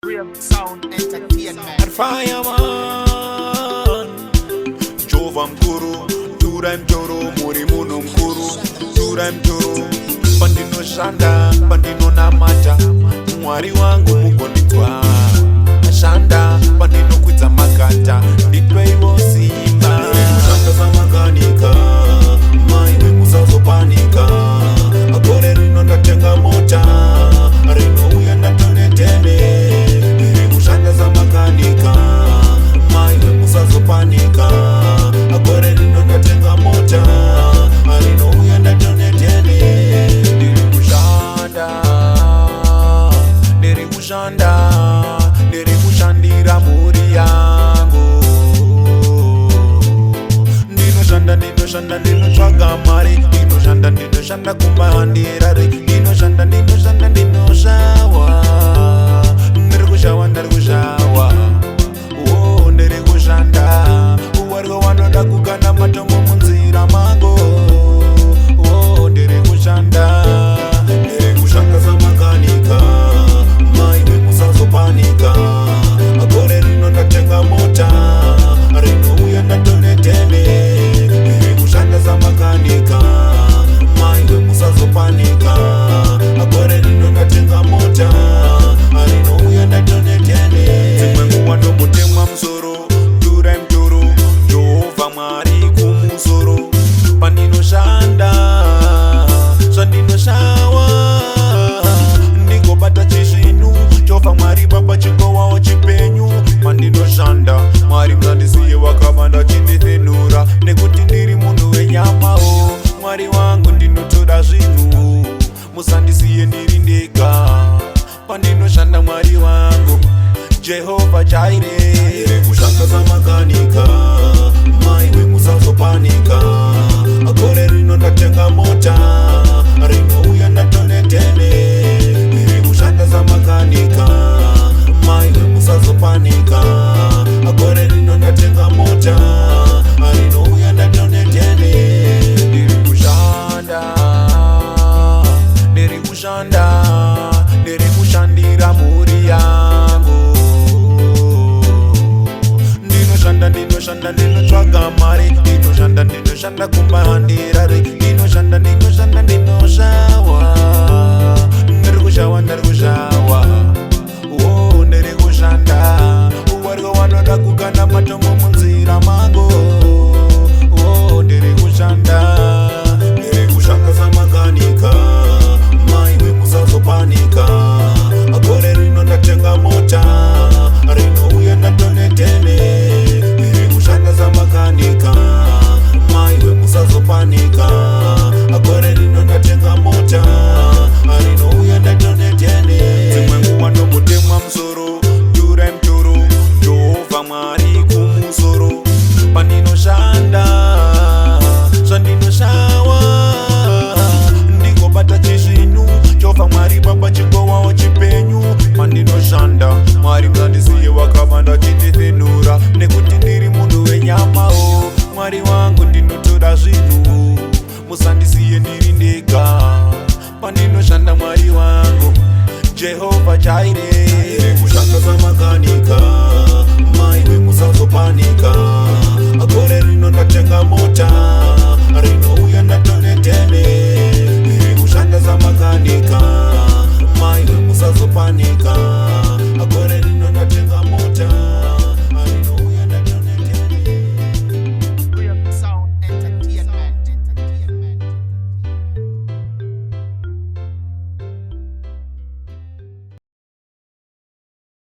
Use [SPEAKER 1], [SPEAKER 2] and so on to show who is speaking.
[SPEAKER 1] Real Sound Entertainment.
[SPEAKER 2] Fireman Jova mkuru, tura mjoro, muri muno mkuru, tura mjoro. Pandino shanda, pandino namata, mwari wangu mugonditwa. Shanda, pandino kwita makata, nditwe iwo simba. Shanda za makanika, maiwe musazo panika. Akore rino ndatenga mota, rino uya ndatone tene. Shanda za makanika, maiwe musazo panika. Akore rino ndatenga mota, rino uya ndatone tene. Ndiri kushandira muri yangu. Ndinotsvaga mari, ndinoshanda kumahandira re. Ndinoshawa, ndiri kushawa. Oh, ndiri kushanda. Uwariko wanoda kugana matombo munzira mango. Oh, ndiri kushanda. Ndiri kushanda zamakanika, maiwe musazopanika. Akore rino ndatenga mota, rino uya ndatone tene. Ndiri kushanda zamakanika, maiwe musazopanika. Akore rino ndatenga mota, rino uya ndatone tene. Dzimwe nguwa ndomutemwa musoro, tura mjoro, Jehova Mwari kumusoro. Pandinoshanda, zvandinoshawa, ndigobata chizvinu. Jehova Mwari baba chigowawo chipenyu. Pandinoshanda, Mwari musandisiye wakavanda chindifenura. Nekuti ndiri munhu wenyamawo, Mwari wangu ndinotora zvinhu. Musandisiye ndiri ndega, pandinoshanda Mwari wangu, Jehova Jaire. Ndiri kushanda zamakanika, maiwe musazopanika. Akore rino ndatenga mota, rino uya ndatone tene. Ndiri kushanda zamakanika, maiwe musazopanika. Akore rino ndatenga mota, rino uya ndatone tene. Ndiri kushandira muri yangu. Ndinoshanda, ndinotsvaga mari, ndinoshanda kumahandira.